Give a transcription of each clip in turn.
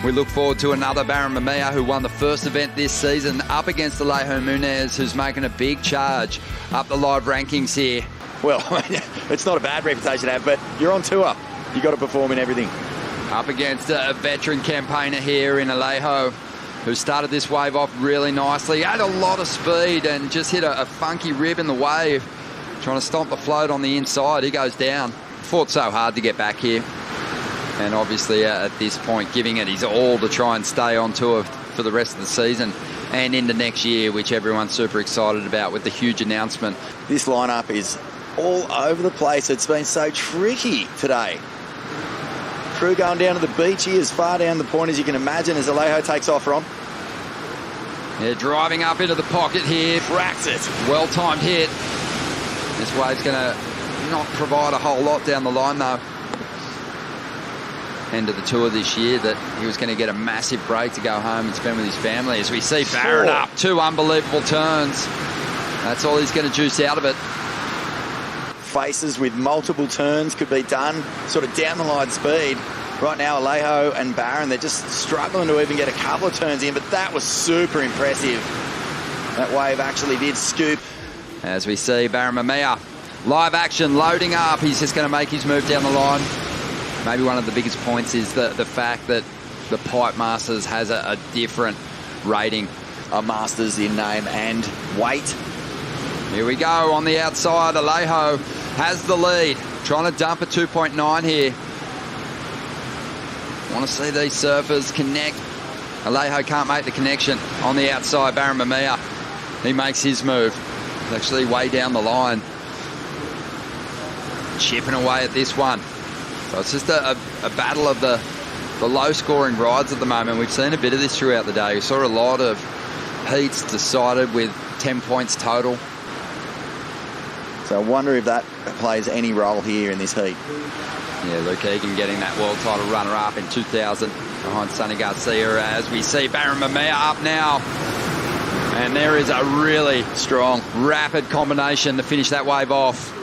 We look forward to another Barron Mamiya, who won the first event this season, up against Alejo Muniz, who's making a big charge up the live rankings here. Well, it's not a bad reputation to have, but you're on tour. You've got to perform in everything. Up against a veteran campaigner here in Alejo, who started this wave off really nicely. Had a lot of speed and just hit a funky rib in the wave, trying to stomp the float on the inside. He goes down. Fought so hard to get back here. And obviously at this point giving it his all to try and stay on tour for the rest of the season and into next year, which everyone's super excited about with the huge announcement. This lineup is all over the place. It's been so tricky today. Crew going down to the beach here as far down the point as you can imagine as Alejo takes off from. Yeah, driving up into the pocket here. Cracks it. Well-timed hit. This wave's going to not provide a whole lot down the line though. End of the tour this year, that he was going to get a massive break to go home and spend with his family. As we see Barron up, 2 unbelievable turns. That's all he's going to juice out of it. Faces with multiple turns could be done sort of down the line speed. Right now Alejo and Barron, they're just struggling to even get a couple of turns in, but that was super impressive. That wave actually did scoop. As we see Barron Mamiya, live action, loading up. He's just going to make his move down the line. Maybe one of the biggest points is the fact that the Pipe Masters has a different rating. A Masters in name and weight. Here we go on the outside. Alejo has the lead. Trying to dump a 2.9 here. Want to see these surfers connect. Alejo can't make the connection on the outside. Barron Mamiya, he makes his move. He's actually way down the line. Chipping away at this one. So it's just a battle of the low-scoring rides at the moment. We've seen a bit of this throughout the day. We saw a lot of heats decided with 10 points total. So I wonder if that plays any role here in this heat. Yeah, Luke Egan getting that world title runner-up in 2000 behind Sonny Garcia, as we see Barron Mamiya up now. And there is a really strong, rapid combination to finish that wave off.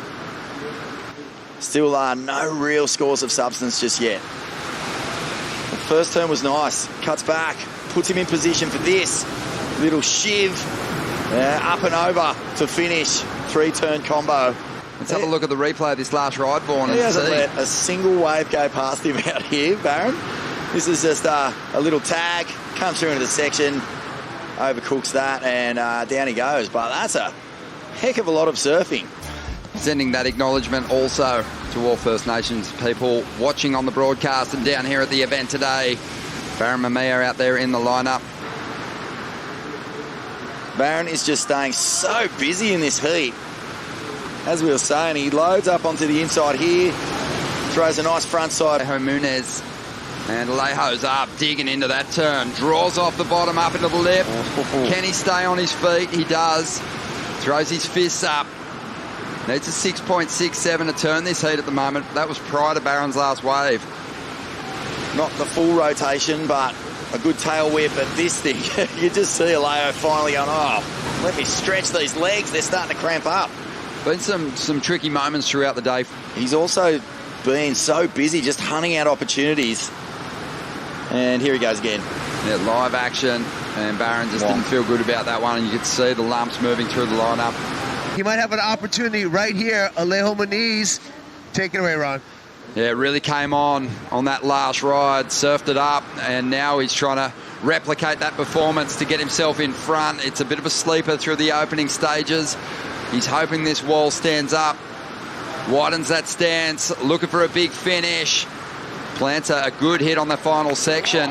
Still no real scores of substance just yet. The first turn was nice. Cuts back, puts him in position for this. Little shiv. Up and over to finish. 3-turn combo. Let's have a look at the replay of this last ride, Vaughan. He hasn't let a single wave go past him out here, Barron. This is just a little tag. Comes through into the section. Overcooks that and down he goes. But that's a heck of a lot of surfing. Sending that acknowledgement also to all First Nations people watching on the broadcast and down here at the event today. Barron Mamiya out there in the lineup. Barron is just staying so busy in this heat. As we were saying, he loads up onto the inside here, throws a nice front side. A.Muniz, and Alejo's up, digging into that turn, draws off the bottom up into the lip. Can he stay on his feet? He does. Throws his fists up. Needs a 6.67 to turn this heat at the moment. That was prior to Barron's last wave. Not the full rotation, but a good tail whip at this thing. You just see Alejo finally going, oh, let me stretch these legs. They're starting to cramp up. Been some tricky moments throughout the day. He's also been so busy just hunting out opportunities. And here he goes again. Yeah, live action. And Barron just didn't feel good about that one. And you could see the lumps moving through the lineup. He might have an opportunity right here. Alejo Muniz. Take it away, Ron. Yeah, really came on that last ride, surfed it up, and now he's trying to replicate that performance to get himself in front. It's a bit of a sleeper through the opening stages. He's hoping this wall stands up, widens that stance, looking for a big finish. Plants a good hit on the final section.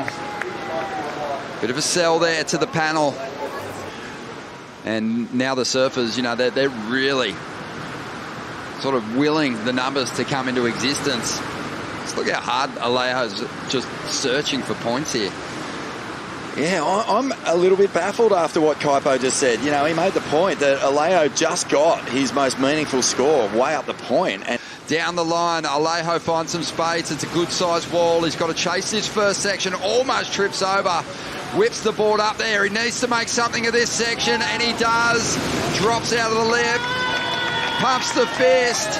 Bit of a sell there to the panel. And now the surfers, you know, they're really sort of willing the numbers to come into existence. Just look how hard Alejo's just searching for points here. Yeah, I'm a little bit baffled after what Kaipo just said. You know, he made the point that Alejo just got his most meaningful score way up the point. And down the line, Alejo finds some space. It's a good-sized wall. He's got to chase this first section. Almost trips over. Whips the board up there. He needs to make something of this section, and he does. Drops out of the lip. Pumps the fist.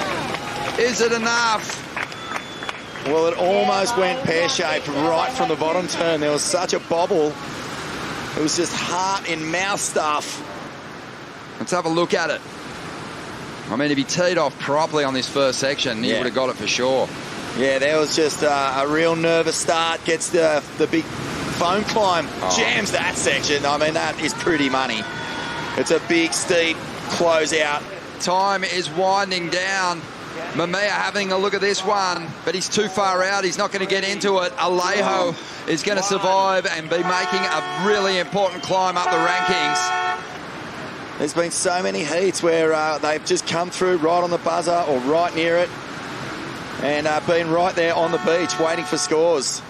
Is it enough? Well, it almost went pear-shaped right from the bottom turn. There was such a bobble. It was just heart in mouth stuff. Let's have a look at it. I mean, if he teed off properly on this first section, he would have got it for sure. Yeah, there was just a real nervous start. Gets the big foam climb, jams that section. I mean, that is pretty money. It's a big, steep closeout. Time is winding down. Mamiya having a look at this one, but he's too far out. He's not going to get into it. Alejo is going to survive and be making a really important climb up the rankings. There's been so many heats where they've just come through right on the buzzer or right near it and been right there on the beach waiting for scores.